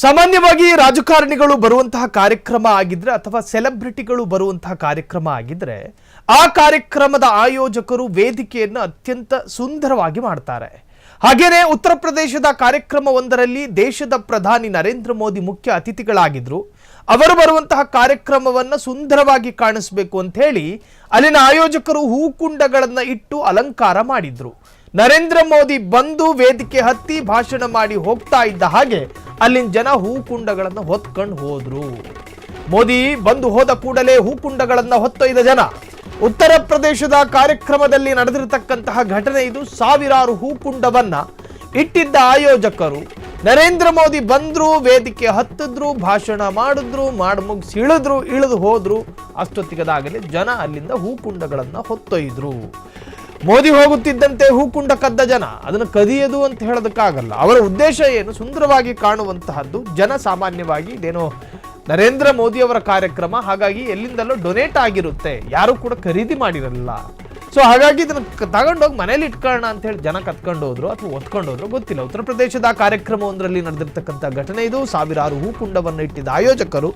ಸಾಮಾನ್ಯವಾಗಿ ರಾಜಕಾರಣಿಗಳು ಬರುವಂತಹ ಕಾರ್ಯಕ್ರಮ ಆಗಿದ್ರೆ ಅಥವಾ ಸೆಲೆಬ್ರಿಟಿಗಳು ಬರುವಂತಹ ಕಾರ್ಯಕ್ರಮ ಆಗಿದ್ರೆ ಆ ಕಾರ್ಯಕ್ರಮದ ಆಯೋಜಕರು ವೇದಿಕೆಯನ್ನು ಅತ್ಯಂತ ಸುಂದರವಾಗಿ ಮಾಡ್ತಾರೆ. ಹಾಗೇನೇ ಉತ್ತರ ಪ್ರದೇಶದ ಕಾರ್ಯಕ್ರಮವೊಂದರಲ್ಲಿ ದೇಶದ ಪ್ರಧಾನಿ ನರೇಂದ್ರ ಮೋದಿ ಮುಖ್ಯ ಅತಿಥಿಗಳಾಗಿದ್ರು. ಅವರು ಬರುವಂತಹ ಕಾರ್ಯಕ್ರಮವನ್ನು ಸುಂದರವಾಗಿ ಕಾಣಿಸಬೇಕು ಅಂತ ಹೇಳಿ ಅಲ್ಲಿನ ಆಯೋಜಕರು ಹೂಕುಂಡಗಳನ್ನು ಇಟ್ಟು ಅಲಂಕಾರ ಮಾಡಿದ್ರು. ನರೇಂದ್ರ ಮೋದಿ ಬಂದು ವೇದಿಕೆ ಹತ್ತಿ ಭಾಷಣ ಮಾಡಿ ಹೋಗ್ತಾ ಇದ್ದ ಹಾಗೆ ಅಲ್ಲಿನ ಜನ ಹೂಕುಂಡಗಳನ್ನು ಹೊತ್ಕೊಂಡು ಹೋದ್ರು. ಮೋದಿ ಬಂದು ಹೋದ ಕೂಡಲೇ ಹೂಕುಂಡಗಳನ್ನು ಹೊತ್ತೊಯ್ದ ಜನ. ಉತ್ತರ ಪ್ರದೇಶದ ಕಾರ್ಯಕ್ರಮದಲ್ಲಿ ನಡೆದಿರತಕ್ಕಂತಹ ಘಟನೆ ಇದು. ಸಾವಿರಾರು ಹೂಕುಂಡವನ್ನ ಇಟ್ಟಿದ್ದ ಆಯೋಜಕರು ನರೇಂದ್ರ ಮೋದಿ ಬಂದ್ರು, ವೇದಿಕೆ ಹತ್ತಿದ್ರು, ಭಾಷಣ ಮಾಡಿದ್ರು, ಮುಗಿಸಿ ಇಳಿದು ಹೋದ್ರು. ಅಷ್ಟೊತ್ತಿಗದಾಗಲೇ ಜನ ಅಲ್ಲಿಂದ ಹೂಕುಂಡಗಳನ್ನು ಹೊತ್ತೊಯ್ದ್ರು. ಮೋದಿ ಹೋಗುತ್ತಿದ್ದಂತೆ ಹೂಕುಂಡ ಕದ್ದ ಜನ ಅದನ್ನು ಕದಿಯದು ಅಂತ ಹೇಳೋದಕ್ಕಾಗಲ್ಲ. ಅವರ ಉದ್ದೇಶ ಏನು? ಸುಂದರವಾಗಿ ಕಾಣುವಂತಹದ್ದು. ಜನ ಸಾಮಾನ್ಯವಾಗಿ ಇದೇನೋ ನರೇಂದ್ರ ಮೋದಿ ಅವರ ಕಾರ್ಯಕ್ರಮ, ಹಾಗಾಗಿ ಎಲ್ಲಿಂದಲೂ ಡೊನೇಟ್ ಆಗಿರುತ್ತೆ, ಯಾರು ಕೂಡ ಖರೀದಿ ಮಾಡಿರಲ್ಲ. ಸೊ ಹಾಗಾಗಿ ಇದನ್ನು ತಗೊಂಡೋಗಿ ಮನೇಲಿ ಇಟ್ಕೊಳ್ಳೋಣ ಅಂತ ಹೇಳಿ ಜನ ಕತ್ಕೊಂಡು ಹೋದ್ರು ಅಥವಾ ಒತ್ಕೊಂಡು ಹೋದ್ರು ಗೊತ್ತಿಲ್ಲ. ಉತ್ತರ ಪ್ರದೇಶದ ಕಾರ್ಯಕ್ರಮವೊಂದರಲ್ಲಿ ನಡೆದಿರ್ತಕ್ಕಂಥ ಘಟನೆ ಇದು. ಸಾವಿರಾರು ಹೂಕುಂಡವನ್ನು ಇಟ್ಟಿದ್ದ ಆಯೋಜಕರು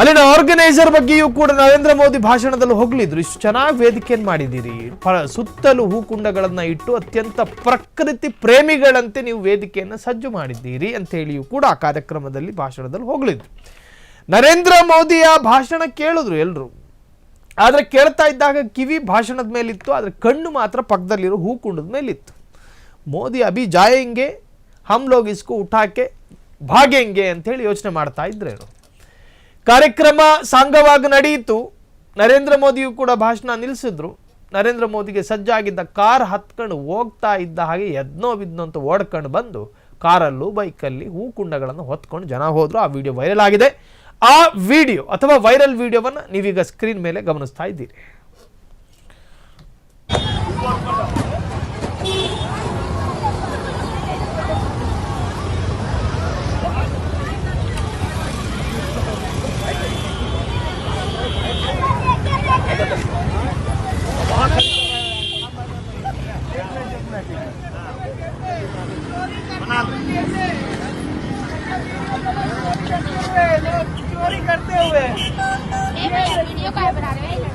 ಅಲ್ಲಿನ ಆರ್ಗನೈಸರ್ ಬಗ್ಗೆಯೂ ಕೂಡ ನರೇಂದ್ರ ಮೋದಿ ಭಾಷಣದಲ್ಲಿ ಹೋಗ್ಲಿದ್ರು. ಇಷ್ಟು ಚೆನ್ನಾಗಿ ವೇದಿಕೆಯನ್ನು ಮಾಡಿದ್ದೀರಿ, ಸುತ್ತಲೂ ಹೂಕುಂಡಗಳನ್ನ ಇಟ್ಟು ಅತ್ಯಂತ ಪ್ರಕೃತಿ ಪ್ರೇಮಿಗಳಂತೆ ನೀವು ವೇದಿಕೆಯನ್ನು ಸಜ್ಜು ಮಾಡಿದ್ದೀರಿ ಅಂತ ಹೇಳಿಯೂ ಕೂಡ ಆ ಕಾರ್ಯಕ್ರಮದಲ್ಲಿ ಭಾಷಣದಲ್ಲಿ ಹೋಗ್ಲಿದ್ರು. ನರೇಂದ್ರ ಮೋದಿಯ ಭಾಷಣ ಕೇಳಿದ್ರು ಎಲ್ಲರೂ. ಆದರೆ ಕೇಳ್ತಾ ಇದ್ದಾಗ ಕಿವಿ ಭಾಷಣದ ಮೇಲಿತ್ತು, ಆದರೆ ಕಣ್ಣು ಮಾತ್ರ ಪಕ್ಕದಲ್ಲಿರೋ ಹೂಕುಂಡದ ಮೇಲಿತ್ತು. ಮೋದಿ ಅಭಿ ಜಾಯೆಂಗೆ ಹಮ್ ಲೋಗ್ ಇಸ್ಕೋ ಉಠಾಕೆ ಭಾಗೆಂಗೆ ಅಂತ ಹೇಳಿ ಯೋಚನೆ ಮಾಡ್ತಾ ಇದ್ರೇನು. ಕಾರ್ಯಕ್ರಮ ಸಾಂಗವಾಗಿ ನಡೆಯಿತು. ನರೇಂದ್ರ ಮೋದಿಯು ಕೂಡ ಭಾಷಣ ನಿಲ್ಲಿಸಿದ್ರು. ನರೇಂದ್ರ ಮೋದಿಗೆ ಸಜ್ಜಾಗಿದ್ದ ಕಾರ್ ಹತ್ಕೊಂಡು ಹೋಗ್ತಾ ಇದ್ದ ಹಾಗೆ ಎದ್ನೋ ಬಿದ್ನೋ ಅಂತ ಓಡ್ಕೊಂಡು ಬಂದು ಕಾರಲ್ಲೂ ಬೈಕಲ್ಲಿ ಹೂಕುಂಡಗಳನ್ನು ಹೊತ್ಕೊಂಡು ಜನ ಹೋದ್ರು. ಆ ವಿಡಿಯೋ ವೈರಲ್ ಆಗಿದೆ. ಆ ವಿಡಿಯೋ ಅಥವಾ ವೈರಲ್ ವಿಡಿಯೋವನ್ನು ನೀವೀಗ ಸ್ಕ್ರೀನ್ ಮೇಲೆ ಗಮನಿಸ್ತಾ ಇದ್ದೀರಿ. चोरी करते हुए वीडियो का बना रहे हैं।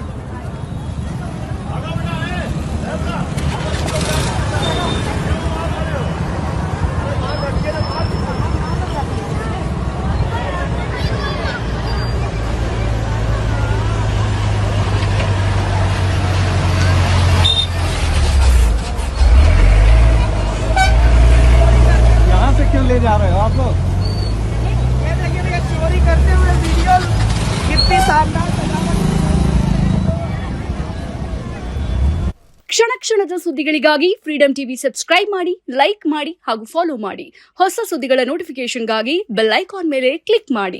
यहाँ से क्यों ले जा रहे हो आप लोग? चोरी करते हुए वीडियो कितनी शानदार ಕ್ಷಣ ಕ್ಷಣದ ಸುದ್ದಿಗಳಿಗಾಗಿ ಫ್ರೀಡಂ ಟಿವಿ ಸಬ್ಸ್ಕ್ರೈಬ್ ಮಾಡಿ, ಲೈಕ್ ಮಾಡಿ ಹಾಗೂ ಫಾಲೋ ಮಾಡಿ. ಹೊಸ ಸುದ್ದಿಗಳ ನೋಟಿಫಿಕೇಶನ್ಗಾಗಿ ಬೆಲ್ ಐಕಾನ್ ಮೇಲೆ ಕ್ಲಿಕ್ ಮಾಡಿ.